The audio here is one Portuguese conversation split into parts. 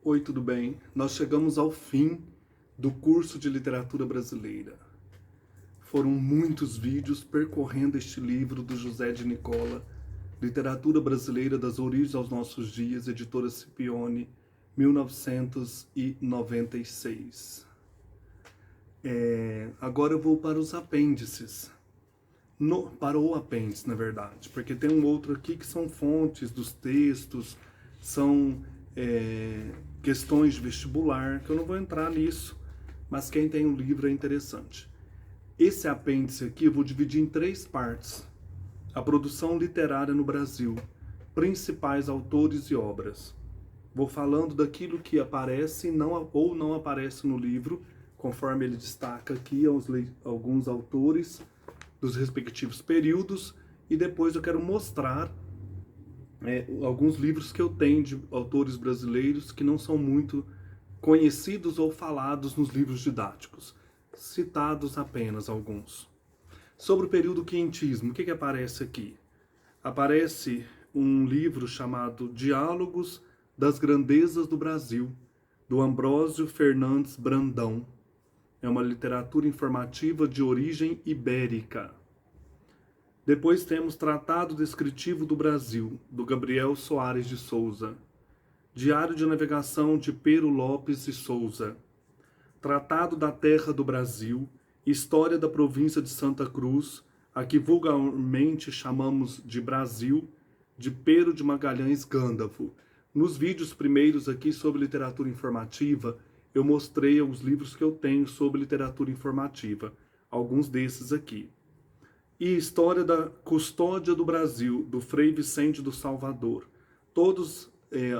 Oi, tudo bem? Nós chegamos ao fim do curso de literatura brasileira. Foram muitos vídeos percorrendo este livro do José de Nicola, Literatura Brasileira das Origens aos Nossos Dias, editora Scipione, 1996. Agora eu vou para os apêndices. Para o apêndice, na verdade, porque tem um outro aqui que são fontes dos textos, são questões de vestibular, que eu não vou entrar nisso, mas quem tem um livro é interessante. Esse apêndice aqui eu vou dividir em 3 partes. A produção literária no Brasil, principais autores e obras. Vou falando daquilo que aparece ou não aparece no livro, conforme ele destaca aqui alguns autores dos respectivos períodos, e depois eu quero mostrar alguns livros que eu tenho de autores brasileiros que não são muito conhecidos ou falados nos livros didáticos, citados apenas alguns. Sobre o período quientismo, o que aparece aqui? Aparece um livro chamado Diálogos das Grandezas do Brasil, do Ambrósio Fernandes Brandão. É uma literatura informativa de origem ibérica. Depois temos Tratado Descritivo do Brasil, do Gabriel Soares de Souza. Diário de Navegação de Pero Lopes e Souza. Tratado da Terra do Brasil, História da Província de Santa Cruz, a que vulgarmente chamamos de Brasil, de Pero de Magalhães Gândavo. Nos vídeos primeiros aqui sobre literatura informativa, eu mostrei os livros que eu tenho sobre literatura informativa, alguns desses aqui. E História da Custódia do Brasil, do Frei Vicente do Salvador. Todos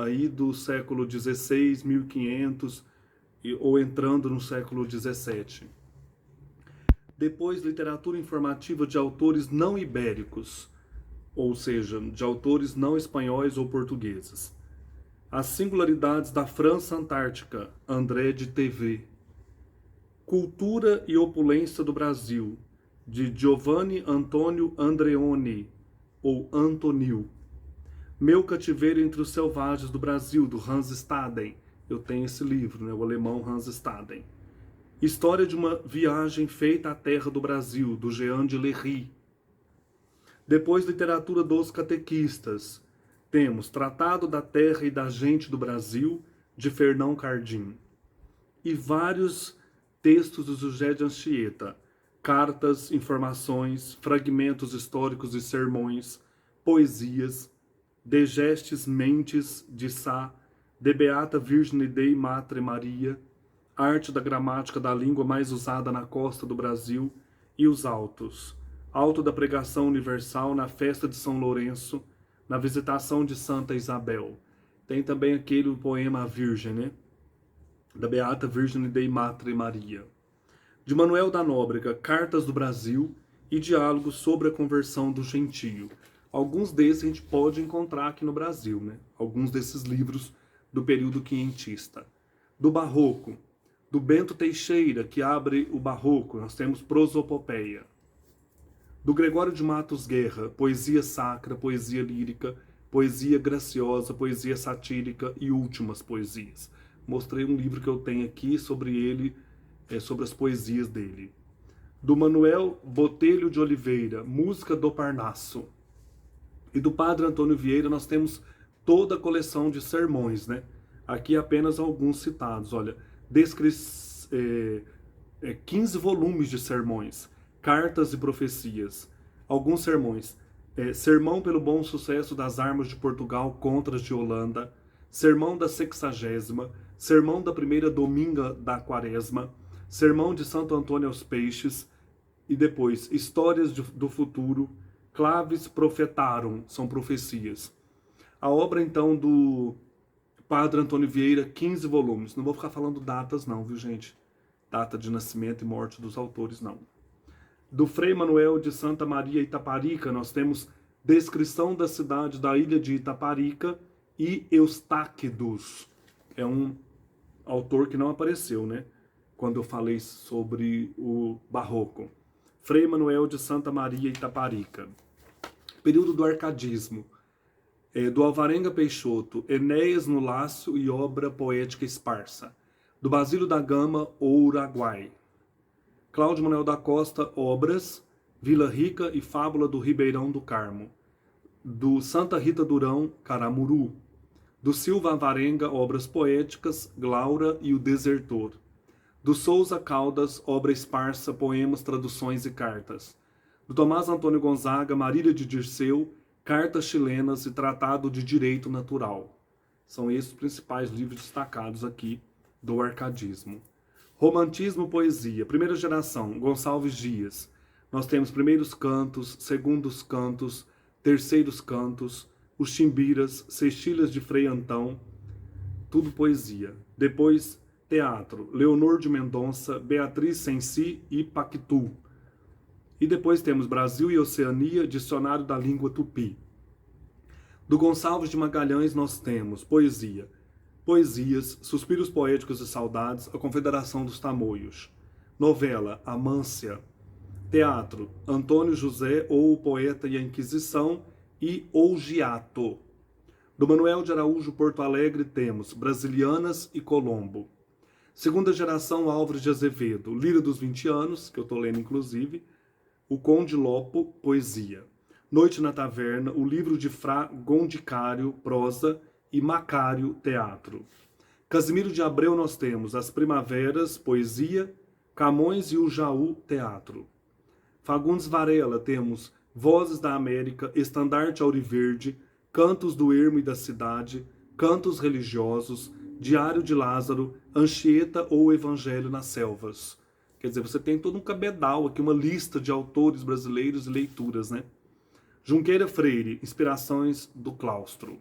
aí do século XVI, 1500, ou entrando no século XVII. Depois, literatura informativa de autores não ibéricos, ou seja, de autores não espanhóis ou portugueses. As Singularidades da França Antártica, André de TV. Cultura e Opulência do Brasil, de Giovanni Antonio Andreoni, ou Antonio. Meu Cativeiro entre os Selvagens do Brasil, do Hans Staden. Eu tenho esse livro, o alemão Hans Staden. História de uma Viagem Feita à Terra do Brasil, do Jean de Lery. Depois, Literatura dos Catequistas. Temos Tratado da Terra e da Gente do Brasil, de Fernão Cardim. E vários textos do José de Anchieta. Cartas, informações, fragmentos históricos e sermões, poesias, De Gestes Mentes de Sá, De Beata Virgine Dei Matre Maria, Arte da Gramática da Língua mais usada na costa do Brasil, e os autos. Auto da Pregação Universal na Festa de São Lourenço, na Visitação de Santa Isabel. Tem também aquele poema A Virgem, né? Da Beata Virgine Dei Matre Maria. De Manuel da Nóbrega, Cartas do Brasil e Diálogos sobre a Conversão do Gentio. Alguns desses a gente pode encontrar aqui no Brasil, né? Alguns desses livros do período quientista. Do Barroco, do Bento Teixeira, que abre o Barroco, nós temos Prosopopeia. Do Gregório de Matos Guerra, poesia sacra, poesia lírica, poesia graciosa, poesia satírica e últimas poesias. Mostrei um livro que eu tenho aqui sobre ele, sobre as poesias dele. Do Manuel Botelho de Oliveira, Música do Parnasso. E do Padre Antônio Vieira nós temos toda a coleção de sermões, né? Aqui apenas alguns citados, olha, 15 volumes de sermões, cartas e profecias, alguns sermões, Sermão pelo Bom Sucesso das Armas de Portugal contra as de Holanda, Sermão da 60ª, Sermão da primeira Dominga da Quaresma, Sermão de Santo Antônio aos Peixes, e depois Histórias do Futuro, Claves Profetarum, são profecias. A obra então do Padre Antônio Vieira, 15 volumes. Não vou ficar falando datas não, viu gente? Data de nascimento e morte dos autores, não. Do Frei Manuel de Santa Maria Itaparica, nós temos Descrição da Cidade da Ilha de Itaparica e Eustáquidos. É um autor que não apareceu, né? Quando eu falei sobre o Barroco. Frei Manuel de Santa Maria Itaparica. Período do Arcadismo. Do Alvarenga Peixoto, Enéas no Lácio e Obra Poética Esparsa. Do Basílio da Gama, Ouraguai. Cláudio Manuel da Costa, Obras, Vila Rica e Fábula do Ribeirão do Carmo. Do Santa Rita Durão, Caramuru. Do Silva Alvarenga, Obras Poéticas, Glaura e o Desertor. Do Souza Caldas, Obra Esparsa, Poemas, Traduções e Cartas. Do Tomás Antônio Gonzaga, Marília de Dirceu, Cartas Chilenas e Tratado de Direito Natural. São esses os principais livros destacados aqui do arcadismo. Romantismo, poesia. Primeira geração, Gonçalves Dias. Nós temos primeiros cantos, segundos cantos, terceiros cantos, os chimbiras, sextilhas de Frei Antão, tudo poesia. Depois, teatro, Leonor de Mendonça, Beatriz Sensi e Pactu. E depois temos Brasil e Oceania, Dicionário da Língua Tupi. Do Gonçalves de Magalhães nós temos poesia, poesias, suspiros poéticos e saudades, a Confederação dos Tamoios. Novela, Amância. Teatro, Antônio José ou o Poeta e a Inquisição e Ougiato. Do Manuel de Araújo Porto Alegre temos Brasilianas e Colombo. Segunda geração, Álvares de Azevedo, Lira dos 20 anos, que eu estou lendo inclusive, O Conde Lopo, poesia. Noite na Taverna, o livro de Fra Gondicário, prosa, e Macário, teatro. Casimiro de Abreu nós temos As Primaveras, poesia, Camões e o Jaú, teatro. Fagundes Varela temos Vozes da América, Estandarte Auriverde, Cantos do Ermo e da Cidade, Cantos Religiosos, Diário de Lázaro, Anchieta ou Evangelho nas Selvas. Quer dizer, você tem todo um cabedal aqui, uma lista de autores brasileiros e leituras, né? Junqueira Freire, Inspirações do Claustro.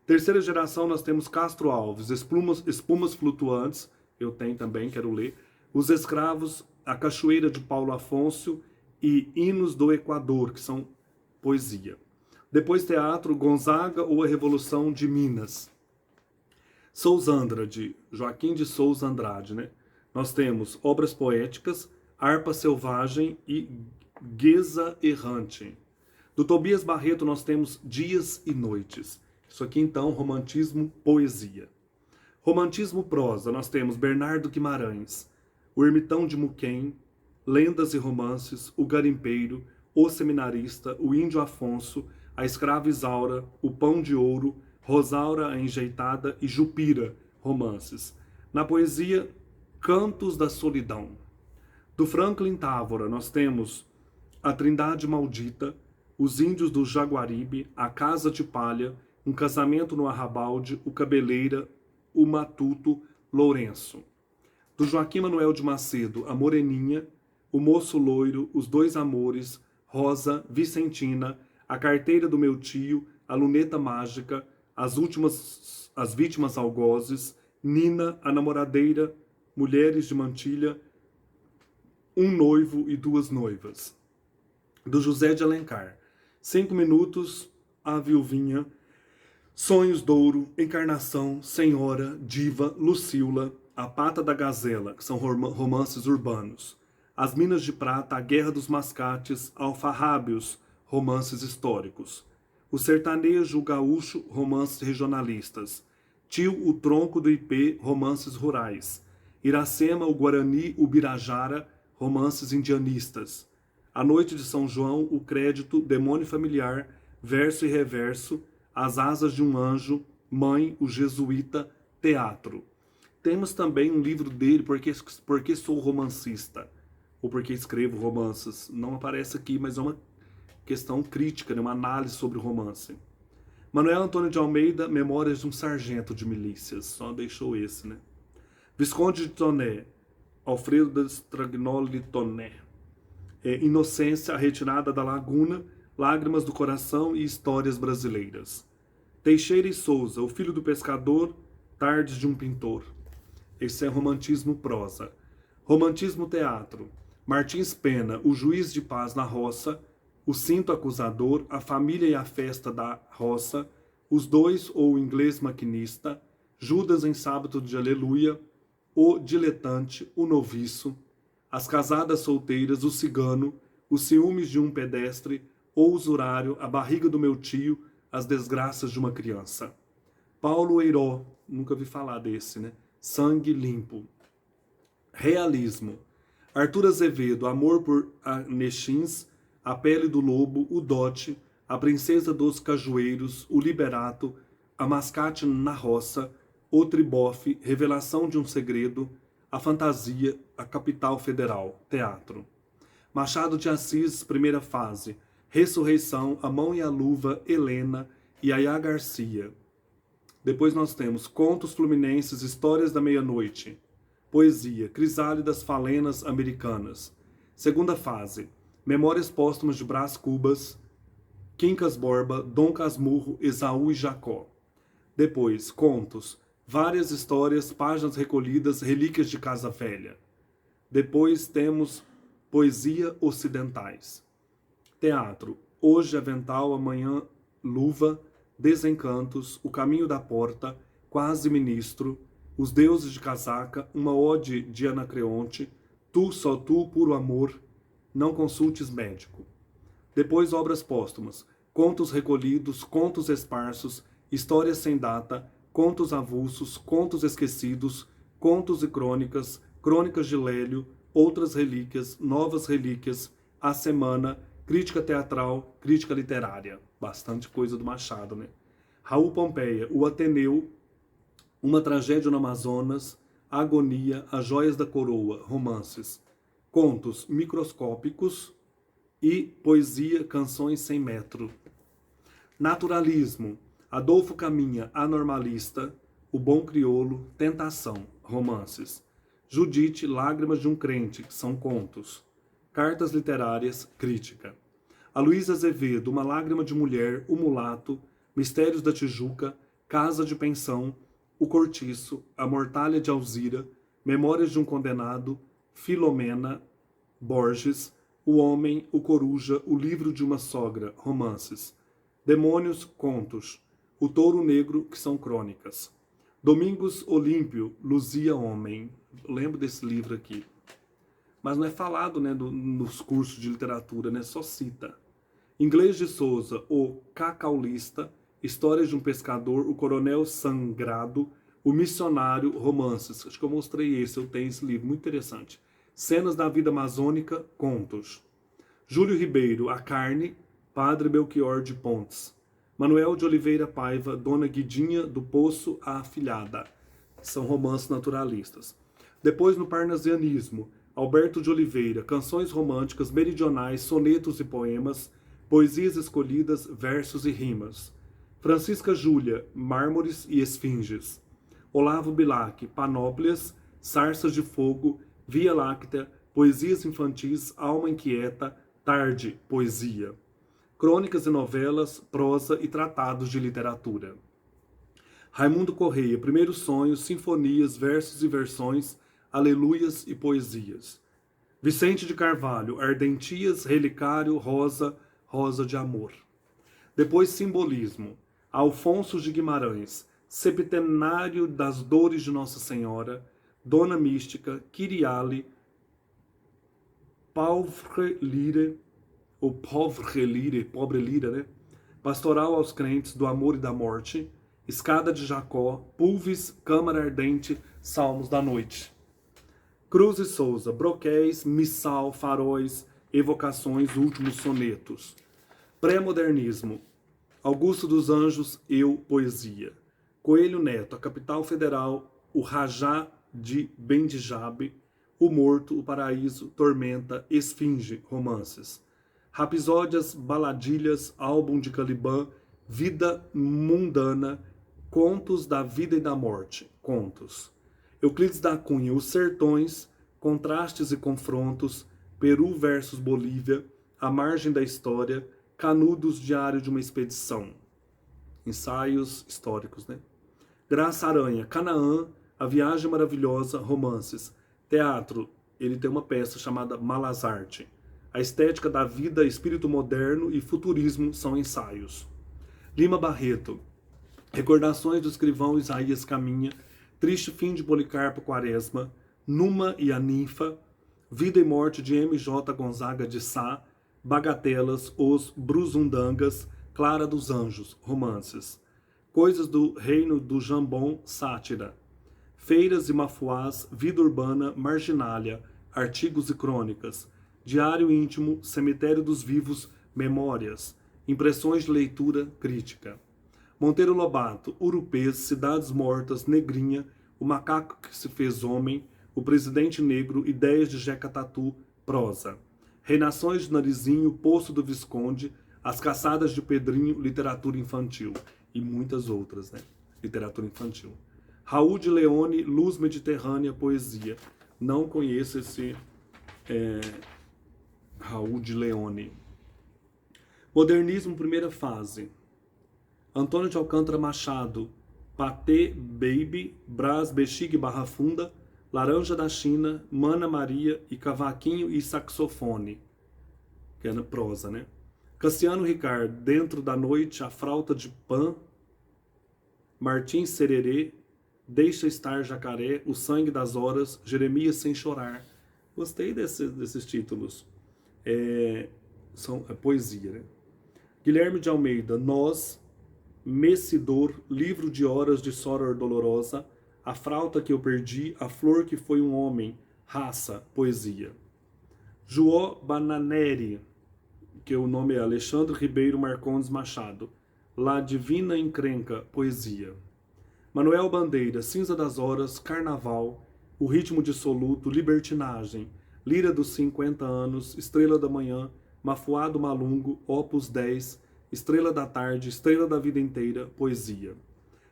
Terceira geração, nós temos Castro Alves, Espumas Flutuantes, eu tenho também, quero ler. Os Escravos, A Cachoeira de Paulo Afonso e Hinos do Equador, que são poesia. Depois teatro, Gonzaga ou a Revolução de Minas. Souza Andrade, Joaquim de Souza Andrade, né? Nós temos obras poéticas, Harpa Selvagem e Gueza Errante. Do Tobias Barreto nós temos Dias e Noites. Isso aqui então, romantismo, poesia. Romantismo, prosa, nós temos Bernardo Guimarães, O Ermitão de Muquem, Lendas e Romances, O Garimpeiro, O Seminarista, O Índio Afonso, A Escrava Isaura, O Pão de Ouro, Rosaura a Enjeitada e Jupira, romances. Na poesia, Cantos da Solidão. Do Franklin Távora, nós temos A Trindade Maldita, Os Índios do Jaguaribe, A Casa de Palha, Um Casamento no Arrabalde, O Cabeleira, O Matuto, Lourenço. Do Joaquim Manuel de Macedo, A Moreninha, O Moço Loiro, Os Dois Amores, Rosa, Vicentina, A Carteira do Meu Tio, A Luneta Mágica, As Vítimas Algozes, Nina, A Namoradeira, Mulheres de Mantilha, Um Noivo e Duas Noivas. Do José de Alencar, 5 Minutos, A Viuvinha, Sonhos d'Ouro, Encarnação, Senhora, Diva, Lucila, A Pata da Gazela, que são romances urbanos. As Minas de Prata, A Guerra dos Mascates, Alfarrábios, romances históricos. O Sertanejo, o Gaúcho, romances regionalistas. Tio, o Tronco do Ipê, romances rurais. Iracema, o Guarani, o Birajara, romances indianistas. A Noite de São João, o Crédito, Demônio Familiar, Verso e Reverso, As Asas de um Anjo, Mãe, o Jesuíta, Teatro. Temos também um livro dele, Porque Sou Romancista, ou Porque Escrevo Romances. Não aparece aqui, mas é uma questão crítica, né? Uma análise sobre o romance. Manuel Antônio de Almeida, Memórias de um Sargento de Milícias. Só deixou esse, né? Visconde de Toné, Alfredo de Stragnoli Toné. Inocência, A Retirada da Laguna, Lágrimas do Coração e Histórias Brasileiras. Teixeira e Souza, O Filho do Pescador, Tardes de um Pintor. Esse é romantismo prosa. Romantismo teatro. Martins Pena, O Juiz de Paz na Roça, O Cinto Acusador, A Família e a Festa da Roça, Os Dois ou o Inglês Maquinista, Judas em Sábado de Aleluia, O Diletante, O Noviço, As Casadas Solteiras, O Cigano, Os Ciúmes de um Pedestre, O Usurário, A Barriga do Meu Tio, as desgraças de uma criança. Paulo Eiró, nunca vi falar desse, né? Sangue Limpo. Realismo. Arthur Azevedo, Amor por Anechins, A Pele do Lobo, O Dote, A Princesa dos Cajueiros, O Liberato, A Mascate na Roça, O Tribofe, Revelação de um Segredo, A Fantasia, A Capital Federal, Teatro. Machado de Assis, Primeira Fase, Ressurreição, A Mão e a Luva, Helena, Yaya Garcia. Depois nós temos Contos Fluminenses, Histórias da Meia-Noite. Poesia, Crisálidas Falenas Americanas. Segunda Fase, Memórias Póstumas de Brás Cubas, Quincas Borba, Dom Casmurro, Esaú e Jacó. Depois, Contos, Várias Histórias, Páginas Recolhidas, Relíquias de Casa Velha. Depois temos Poesia Ocidentais. Teatro, Hoje Avental, Amanhã Luva, Desencantos, O Caminho da Porta, Quase Ministro, Os Deuses de Casaca, Uma Ode de Anacreonte, Tu, Só Tu, Puro Amor, Não Consultes Médico. Depois, obras póstumas, Contos Recolhidos, Contos Esparsos, Histórias Sem Data, Contos Avulsos, Contos Esquecidos, Contos e Crônicas, Crônicas de Lélio, Outras Relíquias, Novas Relíquias, A Semana, Crítica Teatral, Crítica Literária. Bastante coisa do Machado, né? Raul Pompeia, O Ateneu, Uma Tragédia no Amazonas, A Agonia, As Joias da Coroa, romances. Contos microscópicos e poesia, Canções Sem Metro. Naturalismo, Adolfo Caminha, Anormalista, O Bom Crioulo, Tentação, romances. Judite, Lágrimas de um Crente, que são contos. Cartas Literárias, crítica. Aloísa Azevedo, Uma Lágrima de Mulher, O Mulato, Mistérios da Tijuca, Casa de Pensão, O Cortiço, A Mortalha de Alzira, Memórias de um Condenado, Filomena, Borges, O Homem, O Coruja, O Livro de uma Sogra, romances. Demônios, contos. O Touro Negro, que são crônicas. Domingos Olímpio, Luzia Homem. Lembro desse livro aqui. Mas não é falado, né, nos cursos de literatura, né? Só cita. Inglês de Souza, O Cacaulista, Histórias de um Pescador, O Coronel Sangrado, O Missionário, romances. Acho que eu mostrei esse, eu tenho esse livro, muito interessante. Cenas da Vida Amazônica, contos. Júlio Ribeiro, A Carne, Padre Belchior de Pontes. Manuel de Oliveira Paiva, Dona Guidinha do Poço, a Afilhada. São romances naturalistas. Depois, no Parnasianismo, Alberto de Oliveira, Canções Românticas, Meridionais, Sonetos e Poemas, Poesias Escolhidas, Versos e Rimas. Francisca Júlia, Mármores e Esfinges. Olavo Bilac, Panóplias, Sarças de Fogo, Via Láctea, Poesias Infantis, Alma Inquieta, Tarde, Poesia. Crônicas e novelas, prosa e tratados de literatura. Raimundo Correia, Primeiros Sonhos, Sinfonias, Versos e Versões, Aleluias e Poesias. Vicente de Carvalho, Ardentias, Relicário, Rosa, Rosa de Amor. Depois, Simbolismo. Alfonso de Guimarães, Septenário das Dores de Nossa Senhora, Dona Mística, Kyriale, Pauvre Lyre, ou Pauvre Lyre, Pobre Lira, né? Pastoral aos Crentes, do Amor e da Morte, Escada de Jacó, Pulvis, Câmara Ardente, Salmos da Noite. Cruz e Souza, Broquéis, Missal, Faróis, Evocações, Últimos Sonetos. Pré-modernismo, Augusto dos Anjos, Eu, Poesia. Coelho Neto, A Capital Federal, O Rajá de Bendijab, O Morto, O Paraíso, Tormenta, Esfinge, romances. Rapsódias, Baladilhas, Álbum de Caliban, Vida Mundana, Contos da Vida e da Morte, contos. Euclides da Cunha, Os Sertões, Contrastes e Confrontos, Peru versus Bolívia, A Margem da História, Canudos, Diário de uma Expedição. Ensaios históricos, né? Graça Aranha, Canaã, A Viagem Maravilhosa, romances. Teatro, ele tem uma peça chamada Malazarte. A Estética da Vida, Espírito Moderno e Futurismo são ensaios. Lima Barreto, Recordações do Escrivão Isaías Caminha, Triste Fim de Policarpo Quaresma, Numa e a Ninfa, Vida e Morte de M.J. Gonzaga de Sá, Bagatelas, Os Bruzundangas, Clara dos Anjos, romances. Coisas do Reino do Jambon, sátira. Feiras e mafuás, vida urbana, marginália, artigos e crônicas. Diário íntimo, cemitério dos vivos, memórias. Impressões de leitura, crítica. Monteiro Lobato, Urupês, Cidades Mortas, Negrinha, O Macaco que se fez Homem, O Presidente Negro, Ideias de Jeca Tatu, prosa. Reinações de Narizinho, Poço do Visconde, As Caçadas de Pedrinho, literatura infantil. E muitas outras, né? Literatura infantil. Raul de Leone, Luz Mediterrânea, poesia. Não conheço esse Raul de Leone. Modernismo, primeira fase. Antônio de Alcântara Machado, Patê Baby, Brás Bexiga e Barra Funda, Laranja da China, Mana Maria e Cavaquinho e Saxofone, que é na prosa, né? Cassiano Ricardo, Dentro da Noite, A Frauta de Pan, Martins Sererê, Deixa Estar Jacaré, O Sangue das Horas, Jeremias Sem Chorar. Gostei desses títulos. É poesia, né? Guilherme de Almeida, Nós, Messidor, Livro de Horas de Soror Dolorosa, A Frauta que eu perdi, A Flor que foi um homem, Raça, poesia. João Bananeri, que o nome é Alexandre Ribeiro Marcondes Machado, La Divina Encrenca, poesia. Manuel Bandeira, Cinza das Horas, Carnaval, O Ritmo Dissoluto, Libertinagem, Lira dos 50 anos, Estrela da Manhã, Mafuado Malungo, Opus 10, Estrela da Tarde, Estrela da Vida Inteira, poesia.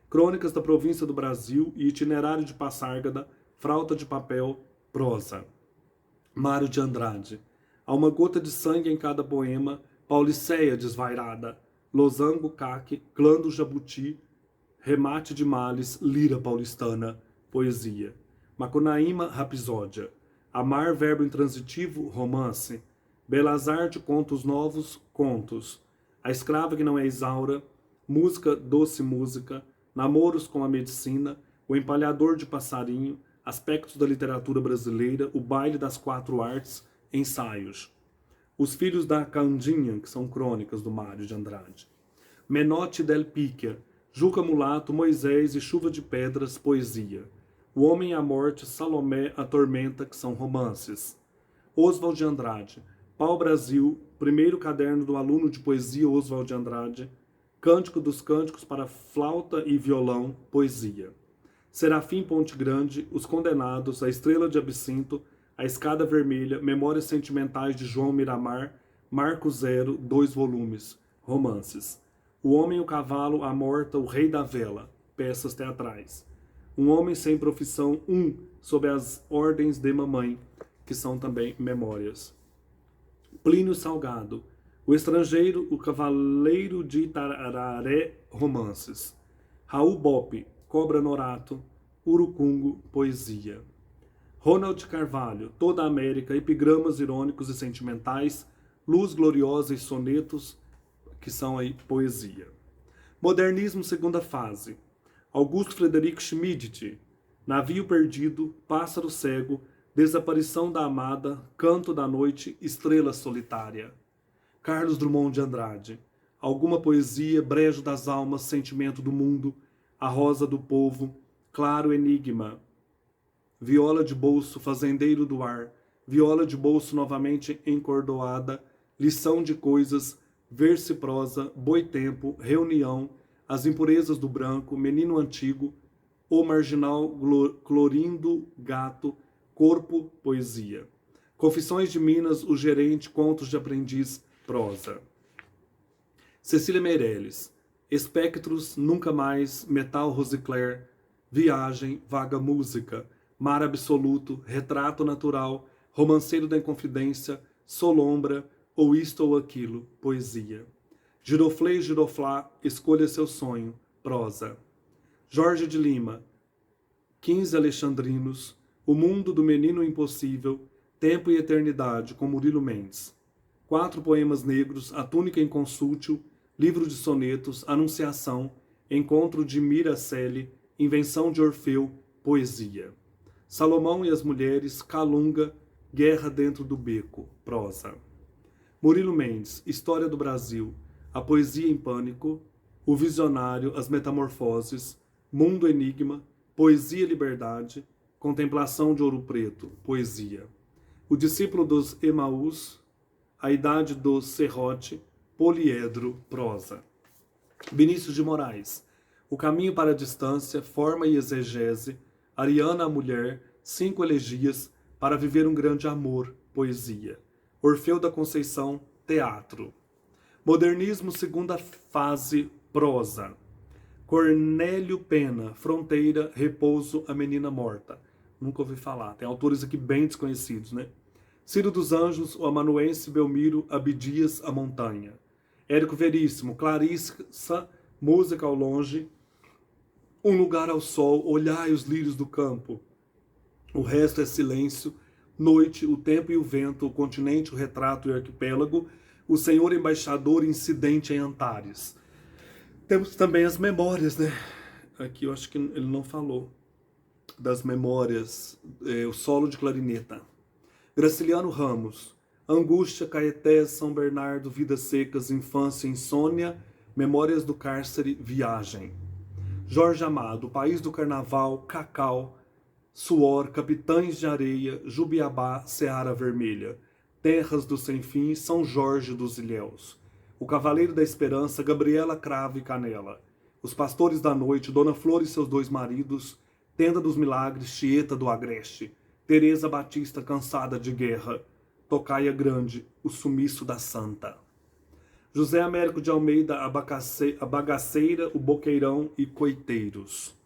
Crônicas da Província do Brasil e Itinerário de Passárgada, Frauta de Papel, prosa. Mário de Andrade. Há uma gota de sangue em cada poema, Pauliceia desvairada, Losango Caque, Clã do Jabuti, Remate de Males, Lira paulistana, poesia. Macunaíma, Rapsódia. Amar, verbo intransitivo, romance. Belazar de Contos Novos, contos. A Escrava que não é Isaura, Música, Doce Música, Namoros com a Medicina, O Empalhador de Passarinho, Aspectos da Literatura Brasileira, O Baile das Quatro Artes, ensaios. Os Filhos da Candinha, que são crônicas do Mário de Andrade. Menotti del Picchia, Juca Mulato, Moisés e Chuva de Pedras, poesia. O Homem e a Morte, Salomé, a Tormenta, que são romances. Oswald de Andrade, Pau Brasil, primeiro caderno do aluno de poesia Oswald de Andrade, Cântico dos Cânticos para flauta e violão, poesia. Serafim Ponte Grande, Os Condenados, A Estrela de Absinto, A Escada Vermelha, Memórias Sentimentais de João Miramar, Marco Zero, 2 volumes, romances. O Homem e o Cavalo, A Morta, O Rei da Vela, peças teatrais. Um Homem Sem Profissão 1, Sob as Ordens de Mamãe, que são também memórias. Plínio Salgado, O Estrangeiro, O Cavaleiro de Itararé, romances. Raul Bope, Cobra Norato, Urucungo, poesia. Ronald Carvalho, Toda a América, Epigramas irônicos e sentimentais, Luz Gloriosa e sonetos, que são aí poesia. Modernismo, segunda fase. Augusto Frederico Schmidt, Navio Perdido, Pássaro Cego, Desaparição da Amada, Canto da Noite, Estrela Solitária. Carlos Drummond de Andrade, Alguma Poesia, Brejo das Almas, Sentimento do Mundo, A Rosa do Povo, Claro Enigma. Viola de Bolso, Fazendeiro do Ar, Viola de Bolso novamente encordoada, Lição de Coisas, Verso Prosa, Boitempo, Reunião, As Impurezas do Branco, Menino Antigo, O Marginal Clorindo Gato, Corpo, poesia. Confissões de Minas, O Gerente, Contos de Aprendiz, prosa. Cecília Meirelles, Espectros, Nunca Mais, Metal Rosicler, Viagem, Vaga Música, Mar Absoluto, Retrato Natural, Romanceiro da Inconfidência, Solombra, Ou Isto ou Aquilo, poesia. Giroflê e Giroflá, Escolha Seu Sonho, prosa. Jorge de Lima, 15 Alexandrinos, O Mundo do Menino Impossível, Tempo e Eternidade, com Murilo Mendes. 4 poemas negros, A Túnica Inconsútil, Livro de Sonetos, Anunciação, Encontro de Miracelli, Invenção de Orfeu, poesia. Salomão e as Mulheres, Calunga, Guerra dentro do Beco, prosa. Murilo Mendes, História do Brasil, A Poesia em Pânico, O Visionário, As Metamorfoses, Mundo Enigma, Poesia e Liberdade, Contemplação de Ouro Preto, poesia. O Discípulo dos Emaús, A Idade do Serrote, Poliedro, prosa. Vinícius de Moraes, O Caminho para a Distância, Forma e Exegese, Ariana a Mulher, 5 Elegias, Para Viver um Grande Amor, poesia. Orfeu da Conceição, teatro. Modernismo, segunda fase, prosa. Cornélio Pena, Fronteira, Repouso, A Menina Morta. Nunca ouvi falar, tem autores aqui bem desconhecidos, né? Ciro dos Anjos, O Amanuense, Belmiro, Abdias, A Montanha. Érico Veríssimo, Clarissa, Música ao Longe, Um Lugar ao Sol, Olhai os Lírios do Campo. O Resto é Silêncio, Noite, O Tempo e o Vento, O Continente, o Retrato e o Arquipélago, O Senhor Embaixador, Incidente em Antares. Temos também as memórias, né? Aqui eu acho que ele não falou das memórias, o solo de clarineta. Graciliano Ramos, Angústia, Caetés, São Bernardo, Vidas Secas, Infância, Insônia, Memórias do Cárcere, Viagem. Jorge Amado, País do Carnaval, Cacau, Suor, Capitães de Areia, Jubiabá, Seara Vermelha, Terras do Sem Fim, São Jorge dos Ilhéus. O Cavaleiro da Esperança, Gabriela Cravo e Canela. Os Pastores da Noite, Dona Flor e seus 2 maridos, Tenda dos Milagres, Tieta do Agreste. Teresa Batista, Cansada de Guerra. Tocaia Grande, O Sumiço da Santa. José Américo de Almeida, A Bagaceira, O Boqueirão e Coiteiros.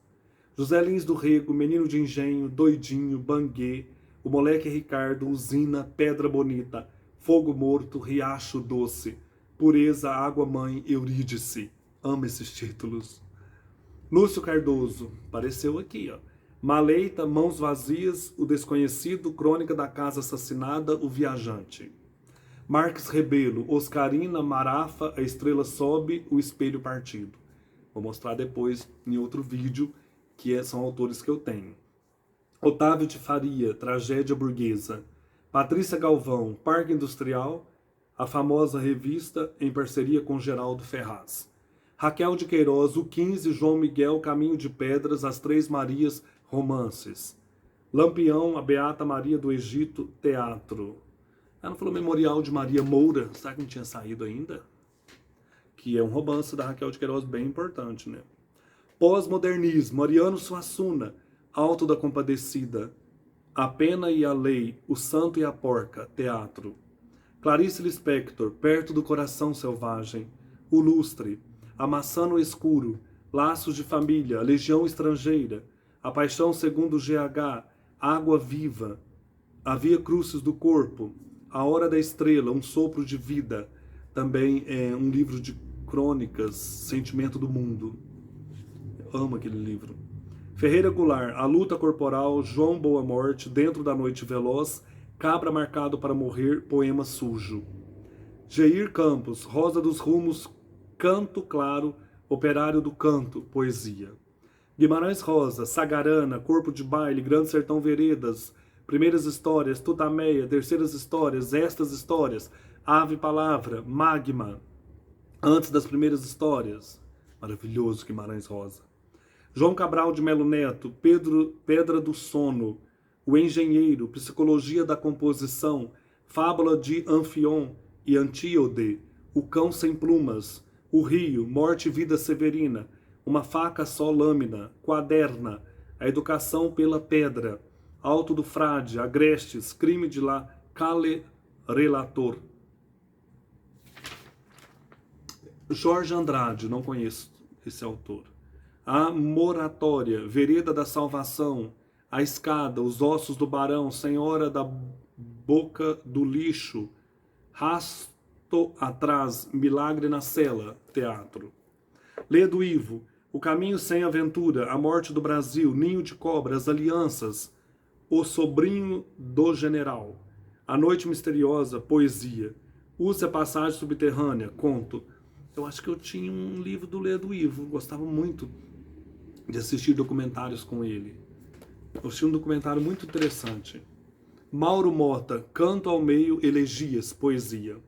José Lins do Rego, Menino de Engenho, Doidinho, Banguê, O Moleque Ricardo, Usina, Pedra Bonita, Fogo Morto, Riacho Doce, Pureza, Água Mãe, Eurídice. Amo esses títulos. Lúcio Cardoso, apareceu aqui, ó. Maleita, Mãos Vazias, O Desconhecido, Crônica da Casa Assassinada, O Viajante. Marques Rebelo, Oscarina, Marafa, A Estrela Sobe, O Espelho Partido. Vou mostrar depois em outro vídeo, que são autores que eu tenho. Otávio de Faria, Tragédia Burguesa. Patrícia Galvão, Parque Industrial, a famosa revista em parceria com Geraldo Ferraz. Raquel de Queiroz, O 15, João Miguel, Caminho de Pedras, As Três Marias, romances. Lampião, A Beata Maria do Egito, teatro. Ela falou Memorial de Maria Moura, será que não tinha saído ainda? Que é um romance da Raquel de Queiroz bem importante, né? Pós-modernismo, Ariano Suassuna, Alto da Compadecida, A Pena e a Lei, O Santo e a Porca, teatro. Clarice Lispector, Perto do Coração Selvagem, O Lustre, A Maçã no Escuro, Laços de Família, A Legião Estrangeira, A Paixão segundo GH, Água Viva, A Via Crucis do Corpo, A Hora da Estrela, Um Sopro de Vida, também é um livro de crônicas, Sentimento do Mundo. Eu amo aquele livro. Ferreira Goulart, A Luta Corporal, João Boa Morte, Dentro da Noite Veloz, Cabra Marcado para Morrer, Poema Sujo. Geir Campos, Rosa dos Rumos, Canto Claro, Operário do Canto, poesia. Guimarães Rosa, Sagarana, Corpo de Baile, Grande Sertão Veredas, Primeiras Histórias, Tutameia, Terceiras Histórias, Estas Histórias, Ave Palavra, Magma, Antes das Primeiras Histórias. Maravilhoso Guimarães Rosa. João Cabral de Melo Neto, Pedra do Sono, O Engenheiro, Psicologia da Composição, Fábula de Anfion e Antíode, O Cão Sem Plumas, O Rio, Morte e Vida Severina, Uma Faca Só Lâmina, Quaderna, A Educação pela Pedra, Alto do Frade, Agrestes, Crime de la Cale Relator. Jorge Andrade, não conheço esse autor. A Moratória, Vereda da Salvação, A Escada, Os Ossos do Barão, Senhora da Boca do Lixo, Rasto Atrás, Milagre na Cela, teatro. Lê do Ivo, O Caminho Sem Aventura, A Morte do Brasil, Ninho de Cobras, Alianças, O Sobrinho do General, A Noite Misteriosa, poesia. Use a Passagem Subterrânea, conto. Eu acho que eu tinha um livro do Lê do Ivo, gostava muito de assistir documentários com ele. Eu tinha um documentário muito interessante. Mauro Mota, Canto ao Meio, Elegias, poesia.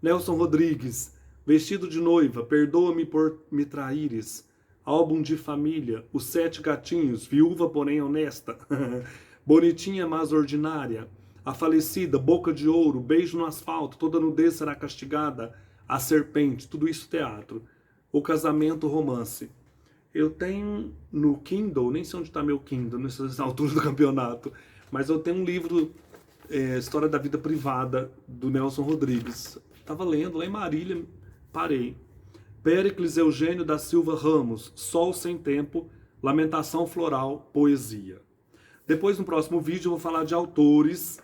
Nelson Rodrigues, Vestido de noiva, perdoa-me por me traíres. Álbum de família, Os Sete Gatinhos, viúva porém honesta. Bonitinha mas ordinária. A falecida, Boca de Ouro, Beijo no Asfalto, Toda Nudez Será Castigada. A Serpente, tudo isso teatro. O Casamento, romance. Eu tenho no Kindle, nem sei onde está meu Kindle nessa altura do campeonato, mas eu tenho um livro, História da Vida Privada, do Nelson Rodrigues. Estava lendo lá em Marília, parei. Péricles Eugênio da Silva Ramos, Sol Sem Tempo, Lamentação Floral, Poesia. Depois, no próximo vídeo, eu vou falar de autores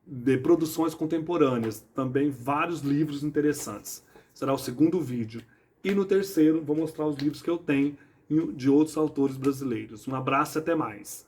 de produções contemporâneas, também vários livros interessantes. Será o segundo vídeo. E no terceiro, vou mostrar os livros que eu tenho de outros autores brasileiros. Um abraço e até mais.